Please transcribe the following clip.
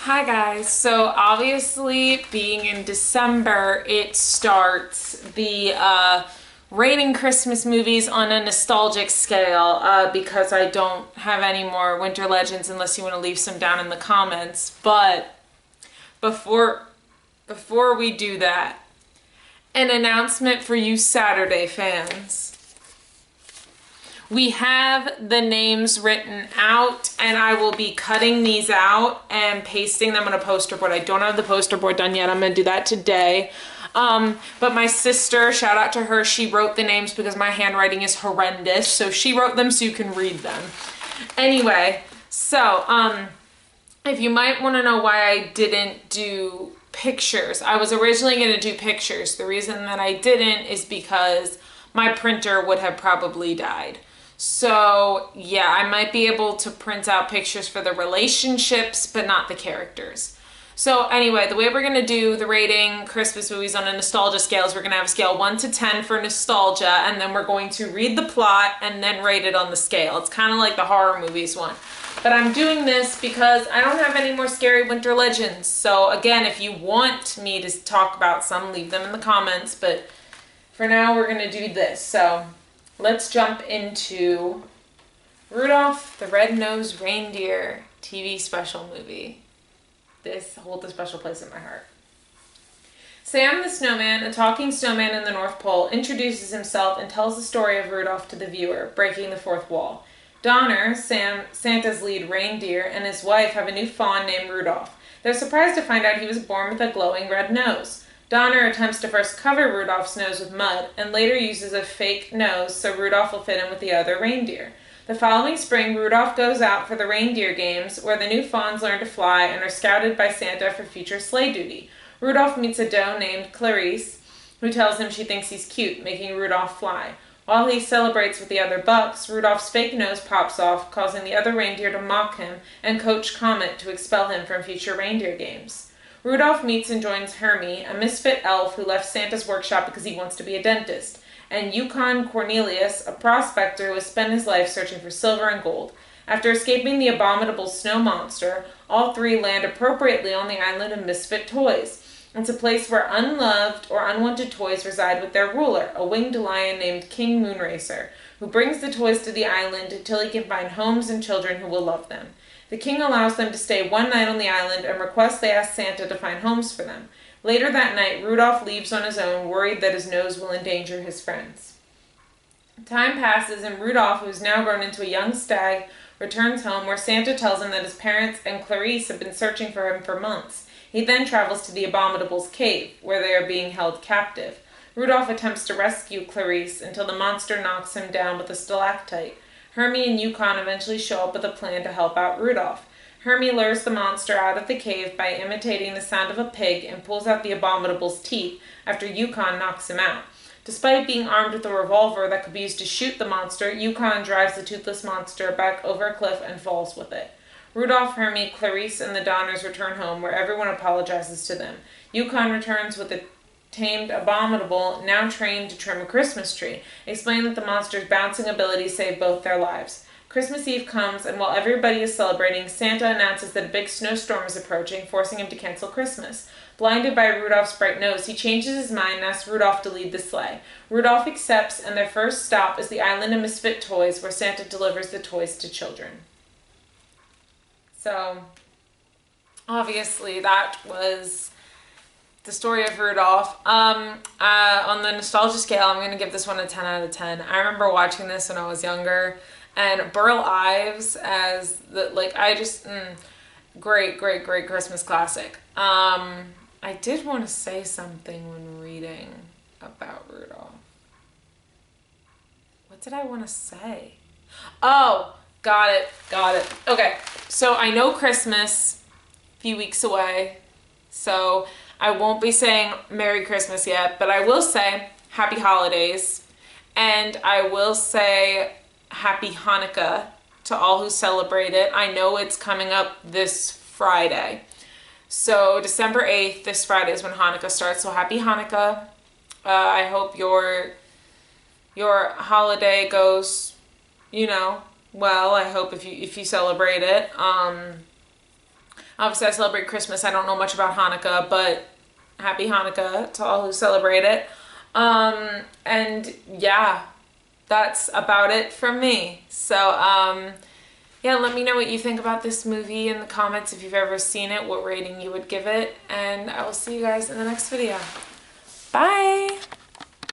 Hi guys, so obviously being in December, it starts the rating Christmas movies on a nostalgic scale because I don't have any more Winter Legends unless you want to leave some down in the comments. But before we do that, an announcement for you Saturday fans. We have the names written out and I will be cutting these out and pasting them on a poster board. I don't have the poster board done yet. I'm going to do that today. But my sister, shout out to her, she wrote the names because my handwriting is horrendous. So she wrote them so you can read them. Anyway, so if you might want to know why I didn't do pictures, I was originally going to do pictures. The reason that I didn't is because my printer would have probably died. So yeah, I might be able to print out pictures for the relationships, but not the characters. So anyway, the way we're gonna do the rating Christmas movies on a nostalgia scale is we're gonna have a scale 1 to 10 for nostalgia, and then we're going to read the plot and then rate it on the scale. It's kind of like the horror movies one. But I'm doing this because I don't have any more scary Winter Legends. So again, if you want me to talk about some, leave them in the comments, but for now we're gonna do this. So let's jump into Rudolph the Red-Nosed Reindeer TV special movie. This holds a special place in my heart. Sam the Snowman, a talking snowman in the North Pole, introduces himself and tells the story of Rudolph to the viewer, breaking the fourth wall. Donner, Santa's lead reindeer, and his wife have a new fawn named Rudolph. They're surprised to find out he was born with a glowing red nose. Donner attempts to first cover Rudolph's nose with mud and later uses a fake nose so Rudolph will fit in with the other reindeer. The following spring, Rudolph goes out for the reindeer games where the new fawns learn to fly and are scouted by Santa for future sleigh duty. Rudolph meets a doe named Clarice who tells him she thinks he's cute, making Rudolph fly. While he celebrates with the other bucks, Rudolph's fake nose pops off, causing the other reindeer to mock him and Coach Comet to expel him from future reindeer games. Rudolph meets and joins Hermie, a misfit elf who left Santa's workshop because he wants to be a dentist, and Yukon Cornelius, a prospector who has spent his life searching for silver and gold. After escaping the abominable snow monster, all three land appropriately on the island of misfit toys. It's a place where unloved or unwanted toys reside with their ruler, a winged lion named King Moonracer, who brings the toys to the island until he can find homes and children who will love them. The king allows them to stay one night on the island and requests they ask Santa to find homes for them. Later that night, Rudolph leaves on his own, worried that his nose will endanger his friends. Time passes and Rudolph, who is now grown into a young stag, returns home where Santa tells him that his parents and Clarice have been searching for him for months. He then travels to the Abominable's cave, where they are being held captive. Rudolph attempts to rescue Clarice until the monster knocks him down with a stalactite. Hermie and Yukon eventually show up with a plan to help out Rudolph. Hermie lures the monster out of the cave by imitating the sound of a pig and pulls out the Abominable's teeth after Yukon knocks him out. Despite being armed with a revolver that could be used to shoot the monster, Yukon drives the toothless monster back over a cliff and falls with it. Rudolph, Hermie, Clarice, and the Donners return home where everyone apologizes to them. Yukon returns with a tamed Abominable, now trained to trim a Christmas tree, explaining that the monster's bouncing abilities save both their lives. Christmas Eve comes, and while everybody is celebrating, Santa announces that a big snowstorm is approaching, forcing him to cancel Christmas. Blinded by Rudolph's bright nose, he changes his mind and asks Rudolph to lead the sleigh. Rudolph accepts, and their first stop is the island of misfit toys, where Santa delivers the toys to children. So, obviously, that was the story of Rudolph. On the nostalgia scale, I'm going to give this one a 10 out of 10. I remember watching this when I was younger, and Burl Ives as the, great Christmas classic. I did want to say something when reading about Rudolph. What did I want to say? Oh, got it. Okay, so I know Christmas, a few weeks away, so I won't be saying Merry Christmas yet, but I will say Happy Holidays, and I will say Happy Hanukkah to all who celebrate it. I know it's coming up this Friday. So December 8th, this Friday is when Hanukkah starts, so Happy Hanukkah. I hope your holiday goes, well. I hope if you celebrate it. Obviously, I celebrate Christmas. I don't know much about Hanukkah, but happy Hanukkah to all who celebrate it. And yeah, that's about it from me. So, yeah, let me know what you think about this movie in the comments if you've ever seen it, what rating you would give it, and I will see you guys in the next video. Bye!